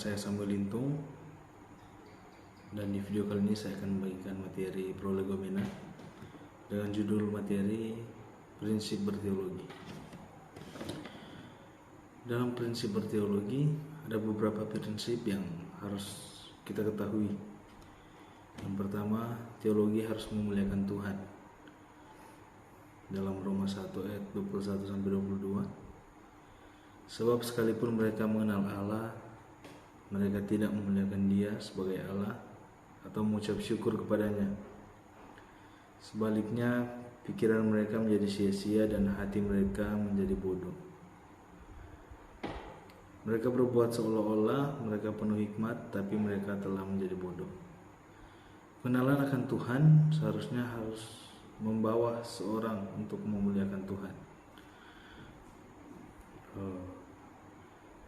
saya Samuel Lintung, dan di video kali ini saya akan membagikan materi prolegomena dengan judul materi prinsip berteologi. Dalam prinsip berteologi ada beberapa prinsip yang harus kita ketahui. Yang pertama, teologi harus memuliakan Tuhan. Dalam Roma 1 ayat 21-22, sebab sekalipun mereka mengenal Allah, mereka tidak memuliakan Dia sebagai Allah atau mengucap syukur kepadanya. Sebaliknya, pikiran mereka menjadi sia-sia dan hati mereka menjadi bodoh. Mereka berbuat seolah-olah mereka penuh hikmat, tapi mereka telah menjadi bodoh. Kenalan akan Tuhan seharusnya harus membawa seorang untuk memuliakan Tuhan.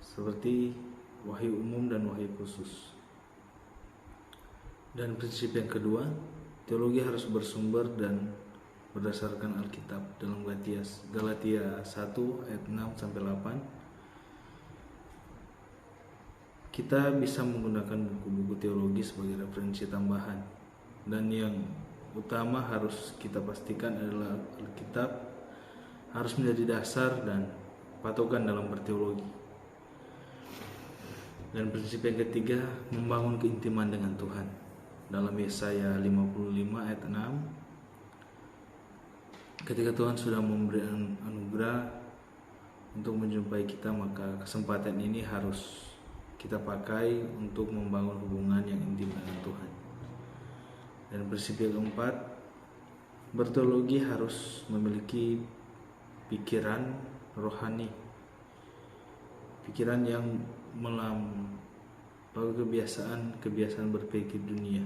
Seperti wahyu umum dan wahyu khusus. Dan prinsip yang kedua, teologi harus bersumber dan berdasarkan Alkitab. Dalam Galatia 1 ayat 6-8, kita bisa menggunakan buku-buku teologi sebagai referensi tambahan. Dan yang utama harus kita pastikan adalah Alkitab harus menjadi dasar dan patokan dalam berteologi. Dan prinsip yang ketiga, membangun keintiman dengan Tuhan. Dalam Yesaya 55 ayat 6, ketika Tuhan sudah memberi anugerah untuk menjumpai kita, maka kesempatan ini harus kita pakai untuk membangun hubungan yang intim dengan Tuhan. Dan prinsip yang keempat, berteologi harus memiliki pikiran rohani, pikiran yang melampaui kebiasaan berpikir dunia.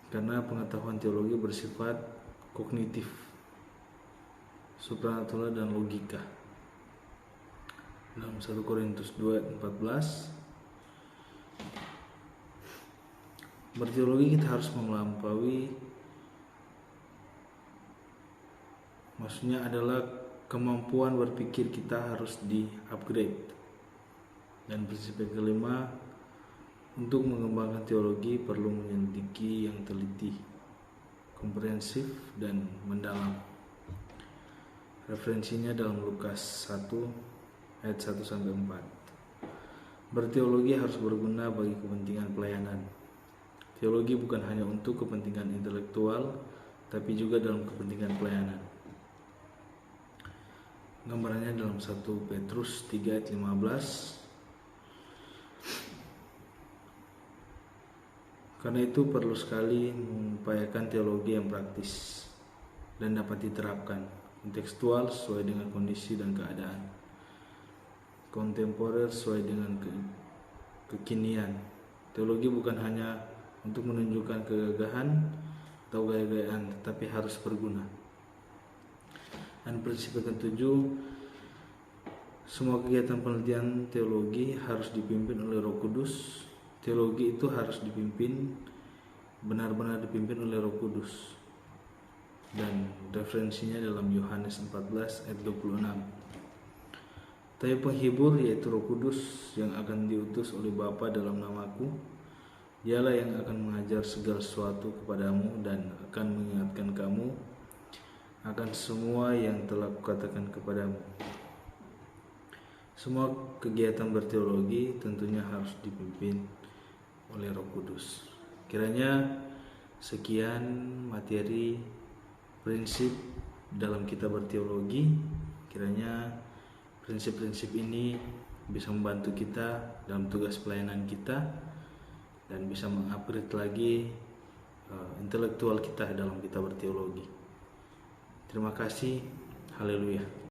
Karena pengetahuan teologi bersifat kognitif, supranatural dan logika. Dalam 1 Korintus 2:14, berteologi kita harus melampaui, maksudnya adalah kemampuan berpikir kita harus di-upgrade. Dan prinsip yang kelima, untuk mengembangkan teologi perlu menyelidiki yang teliti, komprehensif, dan mendalam. Referensinya dalam Lukas 1 ayat 1-4. Berteologi harus berguna bagi kepentingan pelayanan. Teologi bukan hanya untuk kepentingan intelektual, tapi juga dalam kepentingan pelayanan. Gambarannya dalam 1 Petrus 3 ayat 15. Karena itu perlu sekali mengupayakan teologi yang praktis dan dapat diterapkan, kontekstual sesuai dengan kondisi dan keadaan, kontemporer sesuai dengan kekinian. Teologi bukan hanya untuk menunjukkan kegagahan atau gaya-gayaan, tetapi harus berguna. Dan prinsip yang ketujuh, semua kegiatan penelitian teologi harus dipimpin oleh Roh Kudus. Teologi itu harus benar-benar dipimpin oleh Roh Kudus. Dan referensinya dalam Yohanes 14 ayat 26. Tapi penghibur, yaitu Roh Kudus, yang akan diutus oleh Bapa dalam namaku, Dialah yang akan mengajar segala sesuatu kepadamu dan akan mengingatkan kamu akan semua yang telah kukatakan kepadamu. Semua kegiatan berteologi tentunya harus dipimpin oleh Roh Kudus. Kiranya sekian materi prinsip dalam kita berteologi. Kiranya prinsip-prinsip ini bisa membantu kita dalam tugas pelayanan kita dan bisa mengupgrade lagi intelektual kita dalam kita berteologi. Terima kasih. Haleluya.